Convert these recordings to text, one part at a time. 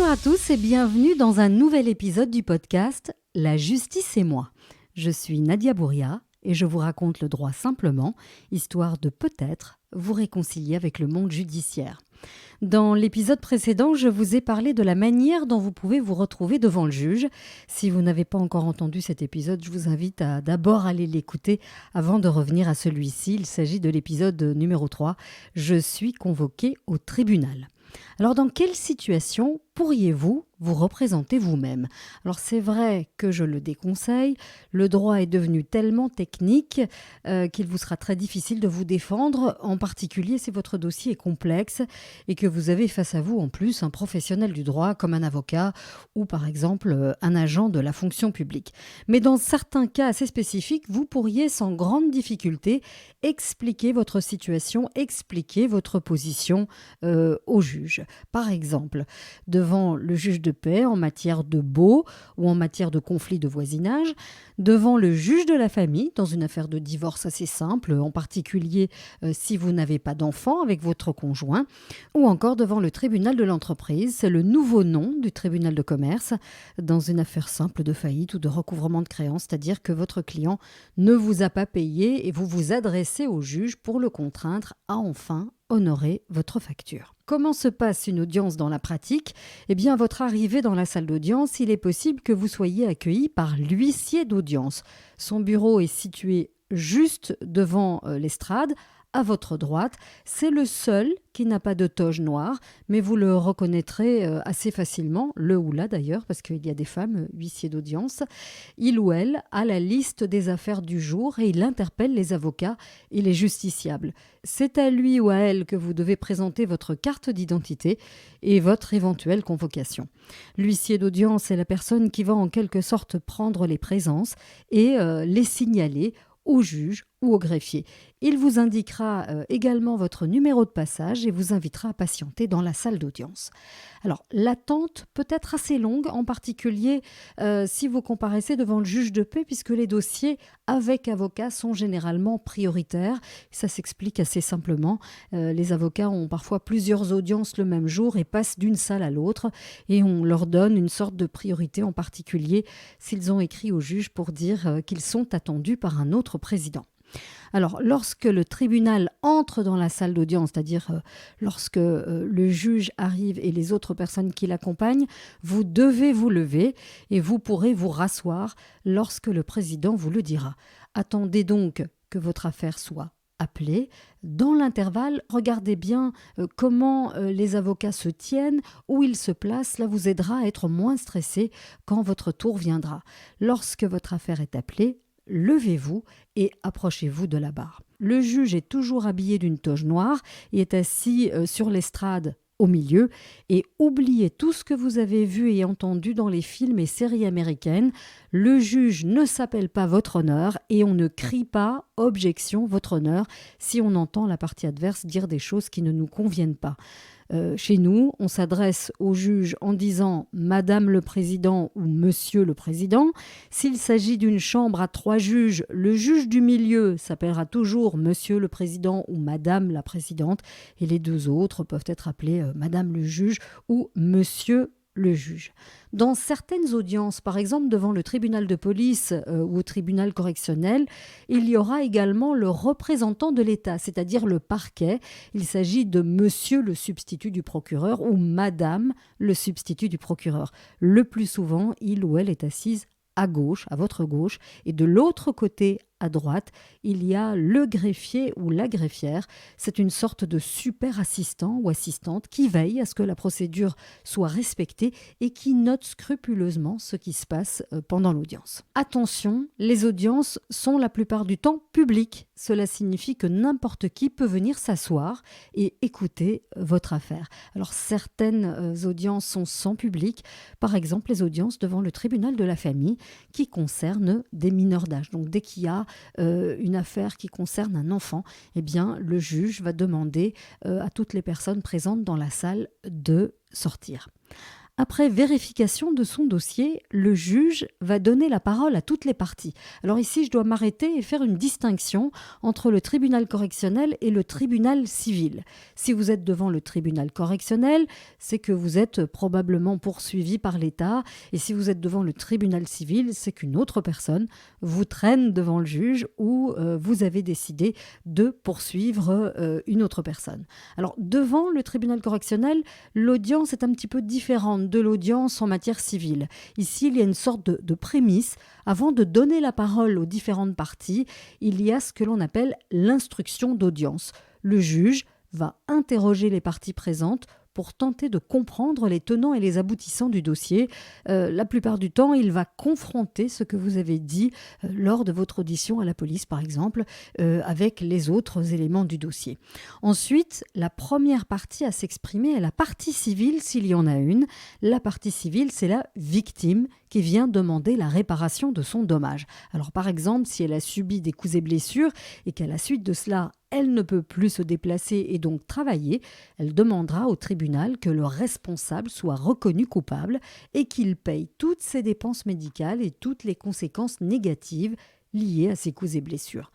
Bonjour à tous et bienvenue dans un nouvel épisode du podcast La justice et moi. Je suis Nadia Bouria et je vous raconte le droit simplement, histoire de peut-être vous réconcilier avec le monde judiciaire. Dans l'épisode précédent, je vous ai parlé de la manière dont vous pouvez vous retrouver devant le juge. Si vous n'avez pas encore entendu cet épisode, je vous invite à d'abord aller l'écouter avant de revenir à celui-ci. Il s'agit de l'épisode numéro 3. Je suis convoqué au tribunal. Alors, dans quelle situation pourriez-vous vous représenter vous-même ? Alors, c'est vrai que je le déconseille. Le droit est devenu tellement technique qu'il vous sera très difficile de vous défendre, en particulier si votre dossier est complexe et que vous avez face à vous en plus un professionnel du droit comme un avocat ou par exemple un agent de la fonction publique. Mais dans certains cas assez spécifiques, vous pourriez sans grande difficulté expliquer votre situation, expliquer votre position au juge. Par exemple, devant le juge de paix en matière de baux ou en matière de conflit de voisinage, devant le juge de la famille dans une affaire de divorce assez simple, en particulier si vous n'avez pas d'enfant avec votre conjoint, ou encore devant le tribunal de l'entreprise, c'est le nouveau nom du tribunal de commerce, dans une affaire simple de faillite ou de recouvrement de créances, c'est-à-dire que votre client ne vous a pas payé et vous vous adressez au juge pour le contraindre à enfin honorer votre facture. Comment se passe une audience dans la pratique ? Eh bien, à votre arrivée dans la salle d'audience, il est possible que vous soyez accueilli par l'huissier d'audience. Son bureau est situé juste devant l'estrade, à votre droite. C'est le seul qui n'a pas de toge noire, mais vous le reconnaîtrez assez facilement, le ou la d'ailleurs, parce qu'il y a des femmes huissiers d'audience. Il ou elle a la liste des affaires du jour et il interpelle les avocats et les justiciables. C'est à lui ou à elle que vous devez présenter votre carte d'identité et votre éventuelle convocation. L'huissier d'audience est la personne qui va en quelque sorte prendre les présences et les signaler au juge ou au greffier. Il vous indiquera également votre numéro de passage et vous invitera à patienter dans la salle d'audience. Alors, l'attente peut être assez longue, en particulier si vous comparaissez devant le juge de paix, puisque les dossiers avec avocat sont généralement prioritaires. Ça s'explique assez simplement. Les avocats ont parfois plusieurs audiences le même jour et passent d'une salle à l'autre et on leur donne une sorte de priorité, en particulier s'ils ont écrit au juge pour dire qu'ils sont attendus par un autre président. Alors, lorsque le tribunal entre dans la salle d'audience, c'est-à-dire lorsque le juge arrive et les autres personnes qui l'accompagnent, vous devez vous lever et vous pourrez vous rasseoir lorsque le président vous le dira. Attendez donc que votre affaire soit appelée. Dans l'intervalle, regardez bien comment les avocats se tiennent, où ils se placent. Cela vous aidera à être moins stressé quand votre tour viendra. Lorsque votre affaire est appelée, levez-vous et approchez-vous de la barre. Le juge est toujours habillé d'une toge noire et est assis sur l'estrade au milieu. Et oubliez tout ce que vous avez vu et entendu dans les films et séries américaines. Le juge ne s'appelle pas votre honneur et on ne crie pas « objection, votre honneur » si on entend la partie adverse dire des choses qui ne nous conviennent pas. Chez nous, on s'adresse au juge en disant « Madame le Président » ou « Monsieur le Président ». S'il s'agit d'une chambre à 3 juges, le juge du milieu s'appellera toujours « Monsieur le Président » ou « Madame la Présidente » et les deux autres peuvent être appelés « Madame le juge » ou « Monsieur le juge ». Dans certaines audiences, par exemple devant le tribunal de police ou au tribunal correctionnel, il y aura également le représentant de l'État, c'est-à-dire le parquet. Il s'agit de monsieur le substitut du procureur ou madame le substitut du procureur. Le plus souvent, il ou elle est assise à gauche, à votre gauche, et de l'autre côté, à droite, il y a le greffier ou la greffière. C'est une sorte de super assistant ou assistante qui veille à ce que la procédure soit respectée et qui note scrupuleusement ce qui se passe pendant l'audience. Attention, les audiences sont la plupart du temps publiques. Cela signifie que n'importe qui peut venir s'asseoir et écouter votre affaire. Alors certaines audiences sont sans public, par exemple les audiences devant le tribunal de la famille qui concernent des mineurs d'âge. Donc dès qu'il y a une affaire qui concerne un enfant, eh bien, le juge va demander à toutes les personnes présentes dans la salle de sortir. Après vérification de son dossier, le juge va donner la parole à toutes les parties. Alors ici, je dois m'arrêter et faire une distinction entre le tribunal correctionnel et le tribunal civil. Si vous êtes devant le tribunal correctionnel, c'est que vous êtes probablement poursuivi par l'État. Et si vous êtes devant le tribunal civil, c'est qu'une autre personne vous traîne devant le juge ou vous avez décidé de poursuivre une autre personne. Alors, devant le tribunal correctionnel, l'audience est un petit peu différente de l'audience en matière civile. Ici, il y a une sorte de prémisse. Avant de donner la parole aux différentes parties, il y a ce que l'on appelle l'instruction d'audience. Le juge va interroger les parties présentes pour tenter de comprendre les tenants et les aboutissants du dossier. La plupart du temps, il va confronter ce que vous avez dit lors de votre audition à la police, par exemple, avec les autres éléments du dossier. Ensuite, la première partie à s'exprimer est la partie civile, s'il y en a une. La partie civile, c'est la victime qui vient demander la réparation de son dommage. Alors, par exemple, si elle a subi des coups et blessures et qu'à la suite de cela, elle ne peut plus se déplacer et donc travailler, elle demandera au tribunal que le responsable soit reconnu coupable et qu'il paye toutes ses dépenses médicales et toutes les conséquences négatives liées à ces coups et blessures.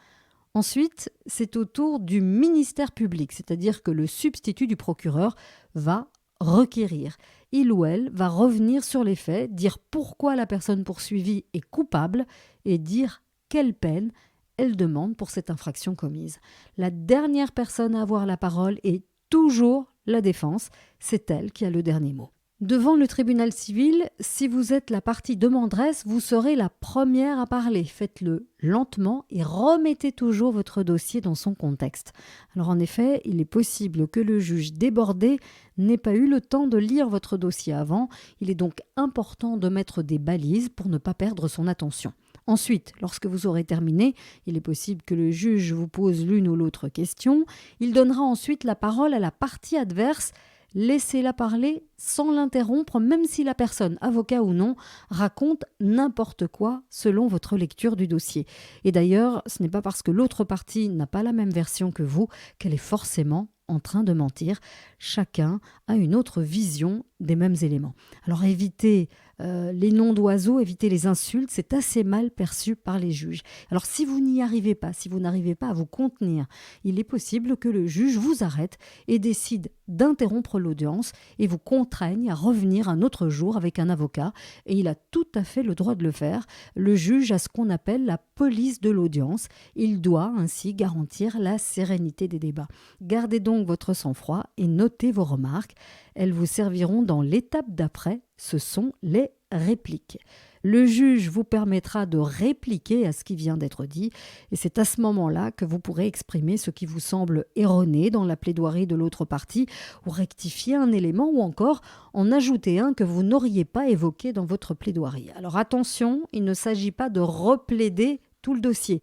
Ensuite, c'est au tour du ministère public, c'est-à-dire que le substitut du procureur va requérir. Il ou elle va revenir sur les faits, dire pourquoi la personne poursuivie est coupable et dire quelle peine elle demande pour cette infraction commise. La dernière personne à avoir la parole est toujours la défense. C'est elle qui a le dernier mot. Devant le tribunal civil, si vous êtes la partie demanderesse, vous serez la première à parler. Faites-le lentement et remettez toujours votre dossier dans son contexte. Alors en effet, il est possible que le juge débordé n'ait pas eu le temps de lire votre dossier avant. Il est donc important de mettre des balises pour ne pas perdre son attention. Ensuite, lorsque vous aurez terminé, il est possible que le juge vous pose l'une ou l'autre question. Il donnera ensuite la parole à la partie adverse. Laissez-la parler sans l'interrompre, même si la personne, avocat ou non, raconte n'importe quoi selon votre lecture du dossier. Et d'ailleurs, ce n'est pas parce que l'autre partie n'a pas la même version que vous qu'elle est forcément en train de mentir. Chacun a une autre vision des mêmes éléments. Alors évitez les noms d'oiseaux, évitez les insultes, c'est assez mal perçu par les juges. Alors si vous n'y arrivez pas, si vous n'arrivez pas à vous contenir, il est possible que le juge vous arrête et décide d'interrompre l'audience et vous contraigne à revenir un autre jour avec un avocat, et il a tout à fait le droit de le faire. Le juge a ce qu'on appelle la police de l'audience. Il doit ainsi garantir la sérénité des débats. Gardez donc votre sang-froid et notez vos remarques. Elles vous serviront dans l'étape d'après, ce sont les répliques. Le juge vous permettra de répliquer à ce qui vient d'être dit et c'est à ce moment-là que vous pourrez exprimer ce qui vous semble erroné dans la plaidoirie de l'autre partie ou rectifier un élément ou encore en ajouter un que vous n'auriez pas évoqué dans votre plaidoirie. Alors attention, il ne s'agit pas de replaider tout le dossier.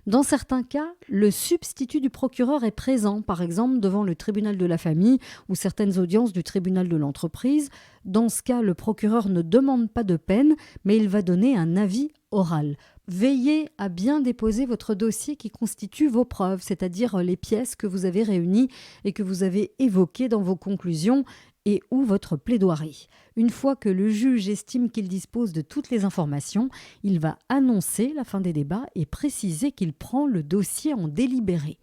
Dans certains cas, le substitut du procureur est présent, par exemple devant le tribunal de la famille ou certaines audiences du tribunal de l'entreprise. Dans ce cas, le procureur ne demande pas de peine, mais il va donner un avis oral. Veillez à bien déposer votre dossier qui constitue vos preuves, c'est-à-dire les pièces que vous avez réunies et que vous avez évoquées dans vos conclusions et ou votre plaidoirie. Une fois que le juge estime qu'il dispose de toutes les informations, il va annoncer la fin des débats et préciser qu'il prend le dossier en délibéré.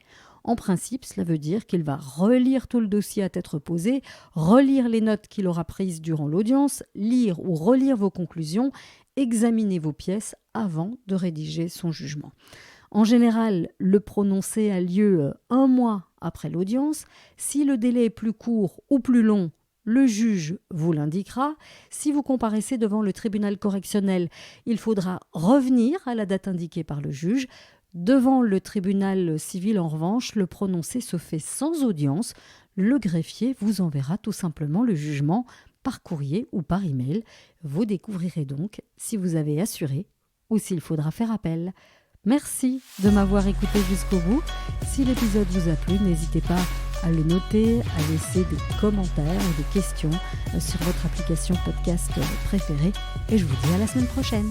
En principe, cela veut dire qu'il va relire tout le dossier à tête reposée, relire les notes qu'il aura prises durant l'audience, lire ou relire vos conclusions, examiner vos pièces avant de rédiger son jugement. En général, le prononcé a lieu 1 mois après l'audience. Si le délai est plus court ou plus long, le juge vous l'indiquera. Si vous comparaissez devant le tribunal correctionnel, il faudra revenir à la date indiquée par le juge. Devant le tribunal civil, en revanche, le prononcé se fait sans audience. Le greffier vous enverra tout simplement le jugement par courrier ou par email. Vous découvrirez donc si vous avez assuré ou s'il faudra faire appel. Merci de m'avoir écouté jusqu'au bout. Si l'épisode vous a plu, n'hésitez pas à le noter, à laisser des commentaires ou des questions sur votre application podcast préférée. Et je vous dis à la semaine prochaine.